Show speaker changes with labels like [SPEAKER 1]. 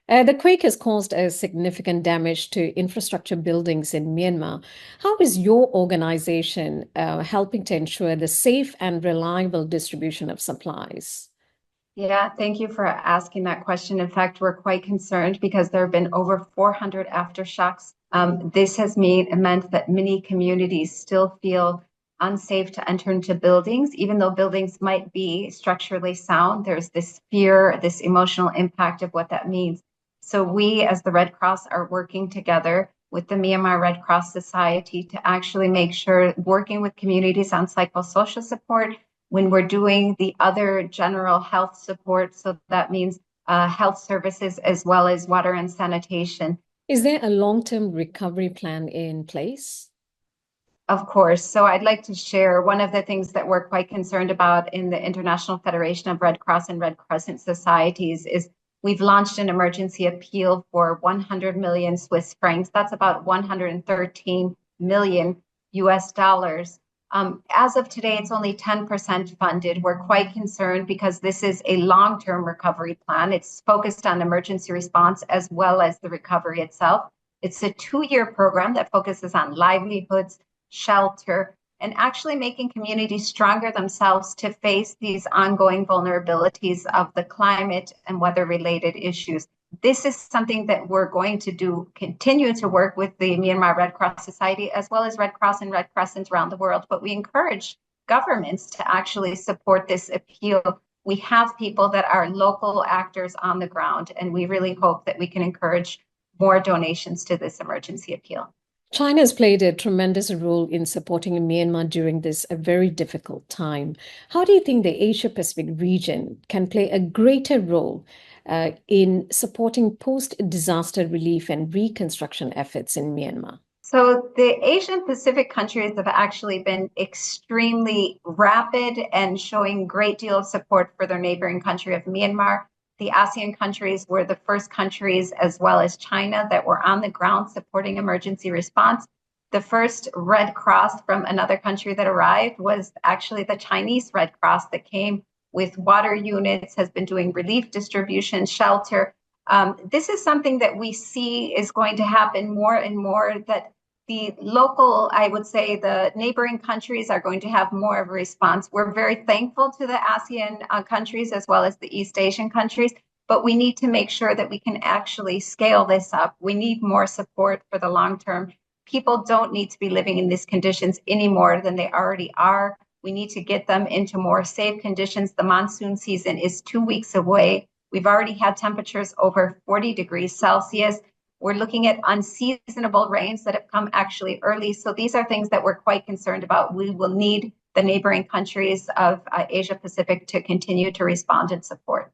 [SPEAKER 1] The quake has caused a significant damage to infrastructure buildings in Myanmar. How is your organization helping to ensure the safe and reliable distribution of supplies?
[SPEAKER 2] Yeah, thank you for asking that question. In fact, we're quite concerned because there have been over 400 aftershocks. This has meant that many communities still feel unsafe to enter into buildings, even though buildings might be structurally sound. There's this fear, this emotional impact of what that means. So we, as the Red Cross, are working together with the Myanmar Red Cross Society to actually make sure, working with communities on psychosocial support, when we're doing the other general health support. So that means health services as well as water and sanitation.
[SPEAKER 1] Is there a long-term recovery plan in place?
[SPEAKER 2] Of course. So I'd like to share one of the things that we're quite concerned about in the International Federation of Red Cross and Red Crescent Societies is we've launched an emergency appeal for 100 million Swiss francs. That's about 113 million US dollars. As of today, it's only 10% funded. We're quite concerned because this is a long-term recovery plan. It's focused on emergency response as well as the recovery itself. It's a 2-year program that focuses on livelihoods, shelter, and actually making communities stronger themselves to face these ongoing vulnerabilities of the climate and weather-related issues. This is something that we're going to continue to work with the Myanmar Red Cross Society, as well as Red Cross and Red Crescent around the world. But we encourage governments to actually support this appeal. We have people that are local actors on the ground, and we really hope that we can encourage more donations to this emergency appeal.
[SPEAKER 1] China has played a tremendous role in supporting Myanmar during this a very difficult time. How do you think the Asia Pacific region can play a greater role in supporting post-disaster relief and reconstruction efforts in Myanmar?
[SPEAKER 2] So the Asian Pacific countries have actually been extremely rapid and showing great deal of support for their neighboring country of Myanmar. The ASEAN countries were the first countries, as well as China, that were on the ground supporting emergency response. The first Red Cross from another country that arrived was actually the Chinese Red Cross that came with water units, has been doing relief distribution, shelter. This is something that we see is going to happen more and more, that the local, I would say the neighboring countries are going to have more of a response. We're very thankful to the ASEAN countries as well as the East Asian countries, but we need to make sure that we can actually scale this up. We need more support for the long term. People don't need to be living in these conditions any more than they already are. We need to get them into more safe conditions. The monsoon season is 2 weeks away. We've already had temperatures over 40 degrees Celsius. We're looking at unseasonable rains that have come actually early. So these are things that we're quite concerned about. We will need the neighboring countries of Asia Pacific to continue to respond and support.